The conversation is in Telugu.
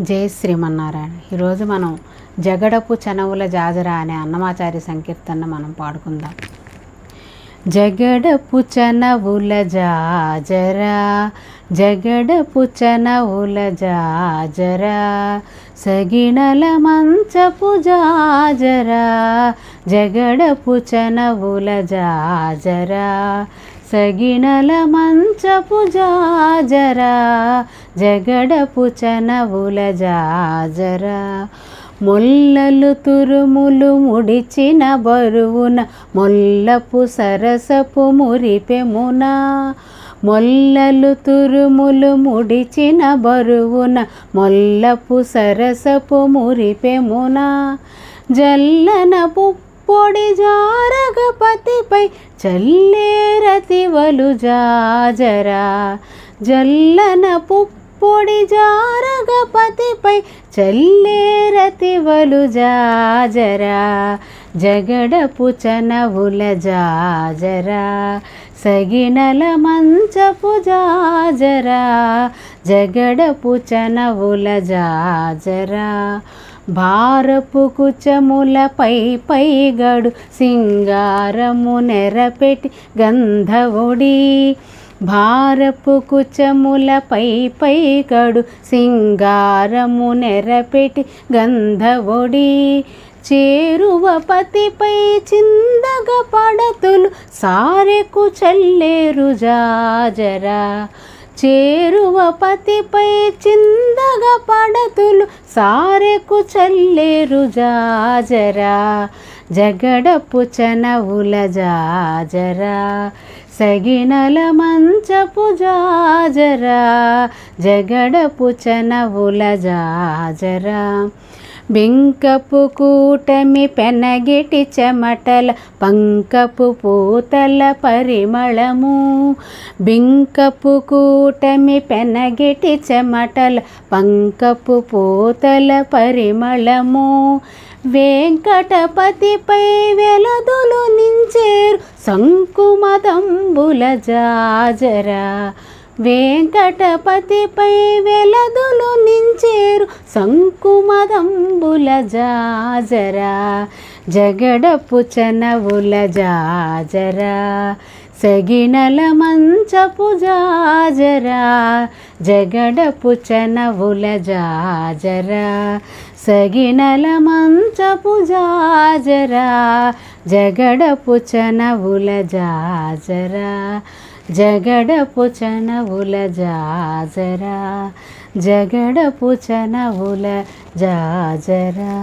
జై శ్రీమన్నారాయణ. ఈరోజు మనం జగడపు చనవుల జాజరా అనే అన్నమాచార్య సంకీర్తన మనం పాడుకుందాం. జగడపు చనవుల జాజరా, జగడపు చనవుల జాజరా, సగిణల మంచపు జాజరా, జగడపు చనవుల జాజరా, సగిణల మంచపు జాజరా, జగడపు చనవుల జాజరా, మొల్లలు తురుములు ముడిచిన బరువున మొల్లపు సరసపు మురిపెమున, మొల్లలు తురుములు ముడిచిన బరువున మొల్లపు సరసపు మురిపెమున, జల్లన పుప్పొడి జారగపతిపై చల్లేరతివలు జాజరా, జల్లన పుప్పొడి జారగపతిపై చల్లేరతివలు జాజరా, జగడపు చనవుల జాజరా, సగిణల మంచపు జాజరా, జగడపు చనవుల జాజరా, భారపు కుచములపై పైగడు సింగారము నెరపెట్టి గంధవుడి, భారపు కుచములపై పైగడు సింగారము నెరపెట్టి గంధవుడి, చేరువ పతిపై చిందగ పడతులు సారెకు చల్లేరు జాజరా, చేరువ పతిపై చిందగ పడతులు సారెకు చల్లేరు జాజరా, జగడపు చనవుల జాజరా, సగిణల మంచపు జాజరా, జగడపు చనవుల జాజరా, బింకపు కూటమి పెనగిటి చెమటల పంకపు పూతల పరిమళము, బింకపు కూటమి పెనగిటి చెమటల పంకపు పూతల పరిమళము, వెంకటపతిపై వెలదులు నించేరు శంకుమదంబుల జాజరా, వెంకటపతిపై వెలదులు నించేరు శంకుమదంబుల జాజరా, జగడపు చనవుల జాజరా, సగిణల మంచపు జాజరా, జగడపు చనవుల జాజరా, సగిణల మంచపు జాజరా, జగడపు చనవుల జాజరా, జగడపు చనవుల జాజరా, జగడపు చనవుల జాజరా.